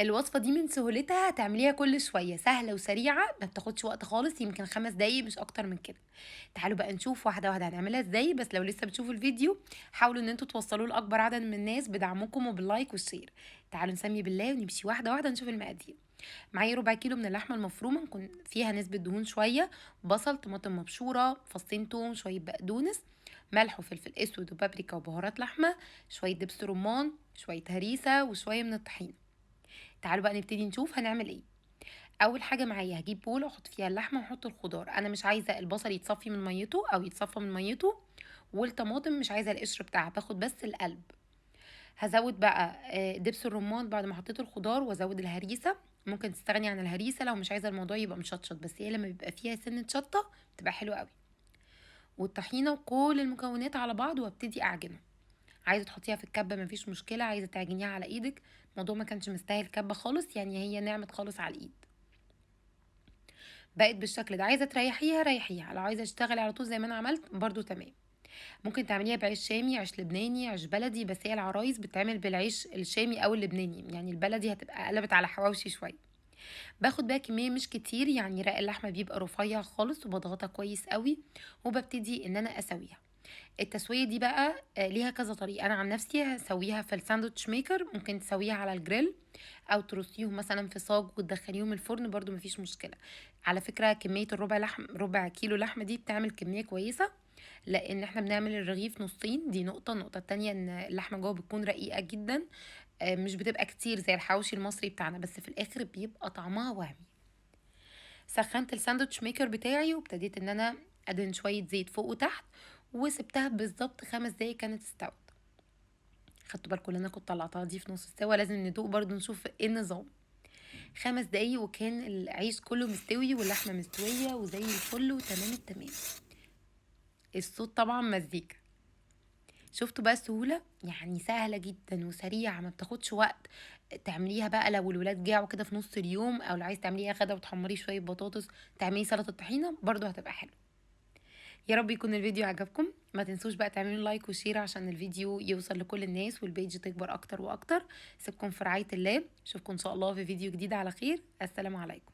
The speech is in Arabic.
الوصفة دي من سهولتها هتعمليها كل شوية، سهلة وسريعة، ما بتاخدش وقت خالص، يمكن 5 دقايق مش أكتر من كده. تعالوا بقى نشوف واحدة واحدة هنعملها إزاي، بس لو لسه بتشوفوا الفيديو حاولوا إن أنتم توصلوه لأكبر عدد من الناس بدعمكم وباللايك والشير. تعالوا نسمي بالله ونمشي واحدة واحدة نشوف المقادير. معايا ربع كيلو من اللحمة المفرومة نكون فيها نسبة دهون شوية، بصل، طماطم مبشورة، فصين توم، شوية بقدونس، ملح وفلفل اسود وبابريكا وبهارات لحمة، شوية دبس رمان، شوية هريسة وشوية من الطحينة. تعالوا بقى نبتدي نشوف هنعمل ايه. اول حاجه معايا هجيب بول احط فيها اللحمه واحط الخضار. انا مش عايزه البصل يتصفي من ميته او يتصفى من ميته، والطماطم مش عايزه القشر بتاعها، باخد بس القلب. هزود بقى دبس الرمان بعد ما حطيت الخضار، وازود الهريسه. ممكن تستغني عن الهريسه لو مش عايزه الموضوع يبقى مشطشط، بس هي لما بيبقى فيها سنه شطه بتبقى حلوه قوي. والطحينه وكل المكونات على بعض وابتدي اعجنهم. عايزه تحطيها في الكبه مفيش مشكله، عايزه تعجنيها على ايدك. الموضوع ما كانش مستاهل كبه خالص، يعني هي نعمت خالص على الايد. بقت بالشكل ده، عايزه تريحيها ريحيها، لو عايزه تشتغلي على طول زي ما انا عملت برضو تمام. ممكن تعمليها بعيش شامي، عيش لبناني، عيش بلدي، بس هي العرايس بتتعمل بالعيش الشامي او اللبناني، يعني البلدي هتبقى قلبت على حواوشي شويه. باخد بقى كميه مش كتير، يعني رق اللحمه بيبقى رفيع خالص وبضغطها كويس قوي، وببتدي ان انا اسويها. التسويه دي بقى ليها كذا طريقه. انا عن نفسي هسويها في الساندوتش ميكر، ممكن تسويها على الجريل، او ترصيهم مثلا في صاج وتدخليهم الفرن برضو مفيش مشكله. على فكره كميه ربع كيلو لحمه دي بتعمل كميه كويسه، لان احنا بنعمل الرغيف نصين. دي نقطه. النقطه التانية ان اللحمه جوه بتكون رقيقه جدا، مش بتبقى كتير زي الحواوشي المصري بتاعنا، بس في الاخر بيبقى طعمها وهمي. سخنت الساندوتش ميكر بتاعي وابتديت ان انا ادهن شويه زيت فوق وتحت، وسبتها بالظبط 5 دقايق كانت استوت. خدتوا بالكم ان انا كنت طلعتها دي في نص السوا، لازم ندوق برضو نشوف ايه النظام. 5 دقايق وكان العيش كله مستوي واللحمه مستويه وزي الفل وتمام التمام. الصوت طبعا مزيكا. شفتوا بقى السهوله؟ يعني سهله جدا وسريعه، ما بتاخدش وقت. تعمليها بقى لو الولاد جاعوا كده في نص اليوم، او لو عايز تعمليها غدا وتحمري شويه بطاطس، تعملي سلطه طحينه برضو هتبقى حلوه. يا رب يكون الفيديو عجبكم. ما تنسوش بقى تعملوا لايك وشير عشان الفيديو يوصل لكل الناس والبيج تكبر اكتر واكتر. سيبكم في رعاية الله، اشوفكم ان شاء الله في فيديو جديد على خير. السلام عليكم.